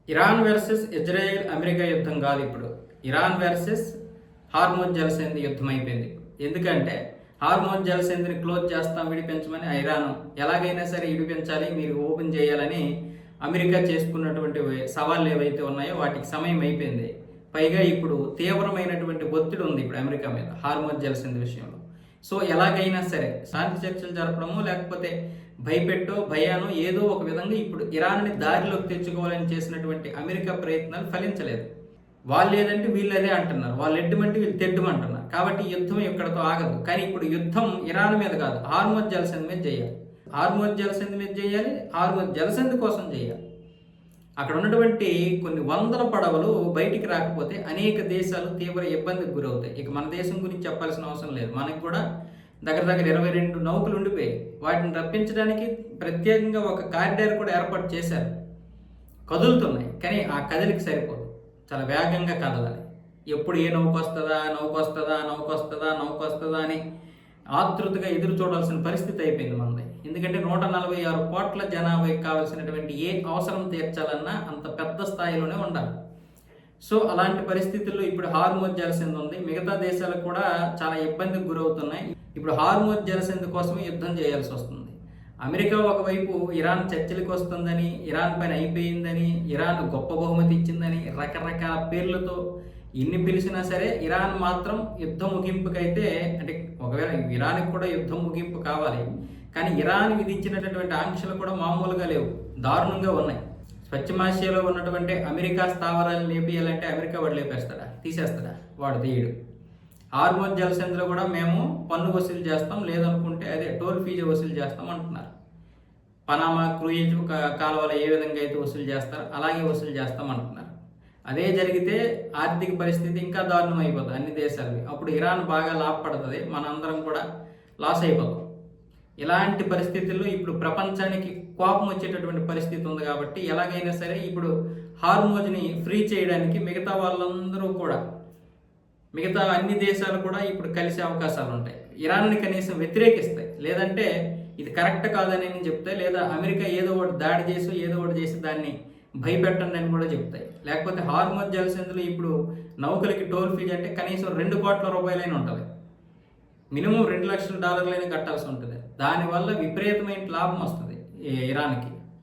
Iran versus Israel America యుద్ధం కాదు ఇప్పుడు. ఇరాన్ వర్సెస్ హార్మోజ్ జలసంధి యుద్ధం అయిపోయింది. ఎందుకంటే హార్మోజ్ జలసంధిని క్లోజ్ చేస్తాం, విడిపించమని ఇరాన్ ఎలాగైనా సరే విడిపించాలి, మీరు ఓపెన్ చేయాలని అమెరికా చేసుకున్నటువంటి సవాళ్ళు ఏవైతే ఉన్నాయో వాటికి సమయం అయిపోయింది. పైగా ఇప్పుడు తీవ్రమైనటువంటి ఒత్తిడి ఉంది ఇప్పుడు అమెరికా మీద హార్మోజ్ జలసంధి విషయంలో. సో ఎలాగైనా సరే శాంతి చర్చలు జరపడము, లేకపోతే భయానో ఏదో ఒక విధంగా ఇప్పుడు ఇరాన్ని దారిలోకి తెచ్చుకోవాలని చేసినటువంటి అమెరికా ప్రయత్నాలు ఫలించలేదు. వాళ్ళు ఏదంటే వీళ్ళు అదే అంటున్నారు, వాళ్ళు ఎడ్డమంటే వీళ్ళు తెడ్డమంటున్నారు. కాబట్టి యుద్ధం ఇక్కడతో ఆగదు. కానీ ఇప్పుడు యుద్ధం ఇరాన్ మీద కాదు, హార్మోజ్ జలసంధి మీద చేయాలి. హార్మోజ్ జలసంధి మీద చేయాలి, హార్మోజ్ జలసంధి కోసం చేయాలి. అక్కడ ఉన్నటువంటి కొన్ని వందల పడవలు బయటికి రాకపోతే అనేక దేశాలు తీవ్ర ఇబ్బందికి గురవుతాయి. ఇక మన దేశం గురించి చెప్పాల్సిన అవసరం లేదు. మనకి కూడా దగ్గర 22 నౌకలు ఉండిపోయాయి. వాటిని రప్పించడానికి ప్రత్యేకంగా ఒక కారిడార్ కూడా ఏర్పాటు చేశారు. కదులుతున్నాయి, కానీ ఆ కదలికి సరిపోదు. చాలా వేగంగా కదలాలి. ఎప్పుడు ఏ నౌక వస్తుందా అని ఆతృతగా ఎదురు చూడాల్సిన పరిస్థితి అయిపోయింది మనది. ఎందుకంటే 146 కోట్ల జనాభాకి కావాల్సినటువంటి ఏ అవసరం తీర్చాలన్నా అంత పెద్ద స్థాయిలోనే ఉండాలి. సో అలాంటి పరిస్థితుల్లో ఇప్పుడు హార్మోజ్ జలసంధి ఉంది. మిగతా దేశాలు కూడా చాలా ఇబ్బందికి గురవుతున్నాయి. ఇప్పుడు హార్మోజ్ జలసంధి కోసమే యుద్ధం చేయాల్సి వస్తుంది. అమెరికా ఒకవైపు ఇరాన్ చర్చలకు వస్తుందని, ఇరాన్ పని అయిపోయిందని, ఇరాన్ గొప్ప బహుమతి ఇచ్చిందని రకరకాల పేర్లతో ఎన్ని పిలిచినా సరే ఇరాన్ మాత్రం యుద్ధం ముగింపుకైతే, అంటే ఒకవేళ ఇరాన్కి కూడా యుద్ధం ముగింపు కావాలి, కానీ ఇరాన్ విధించినటువంటి ఆంక్షలు కూడా మామూలుగా లేవు, దారుణంగా ఉన్నాయి. పశ్చిమాసియాలో ఉన్నటువంటి అమెరికా స్థావరాలు లేపేయాలంటే అమెరికా వాడు లేపేస్తాడా? తీసేస్తాడా? వాడు తీయడు. హార్మోజ్ జలసంధిలో కూడా మేము పన్ను వసూలు చేస్తాం, లేదనుకుంటే అదే టోల్ ఫీజు వసూలు చేస్తాం అంటున్నారు. పనామా క్రూయిజ్ కాలువలు ఏ విధంగా అయితే వసూలు చేస్తారో అలాగే వసూలు చేస్తాం అంటున్నారు. అదే జరిగితే ఆర్థిక పరిస్థితి ఇంకా దారుణం అయిపోతుంది అన్ని దేశాలవి. అప్పుడు ఇరాన్ బాగా లాభపడుతుంది, మనందరం కూడా లాస్ అయిపోతాం. ఇలాంటి పరిస్థితుల్లో ఇప్పుడు ప్రపంచానికి కోపం వచ్చేటటువంటి పరిస్థితి ఉంది. కాబట్టి ఎలాగైనా సరే ఇప్పుడు హార్మోజ్ని ఫ్రీ చేయడానికి మిగతా అన్ని దేశాలు కూడా ఇప్పుడు కలిసే అవకాశాలు ఉంటాయి. ఇరాన్ని కనీసం వ్యతిరేకిస్తాయి, లేదంటే ఇది కరెక్ట్ కాదని చెప్తాయి, లేదా అమెరికా ఏదో ఒకటి దాడి చేసి దాన్ని భయపెట్టండి అని కూడా చెప్తాయి. లేకపోతే హార్మోజ్ జలసంధిలో ఇప్పుడు నౌకలకి టోల్ ఫీజు అంటే కనీసం 2 కోట్ల రూపాయలైనా ఉంటుంది. మినిమం $2 లక్షల కట్టాల్సి ఉంటుంది. దానివల్ల విపరీతమైన లాభం వస్తుంది ఇరాన్కి.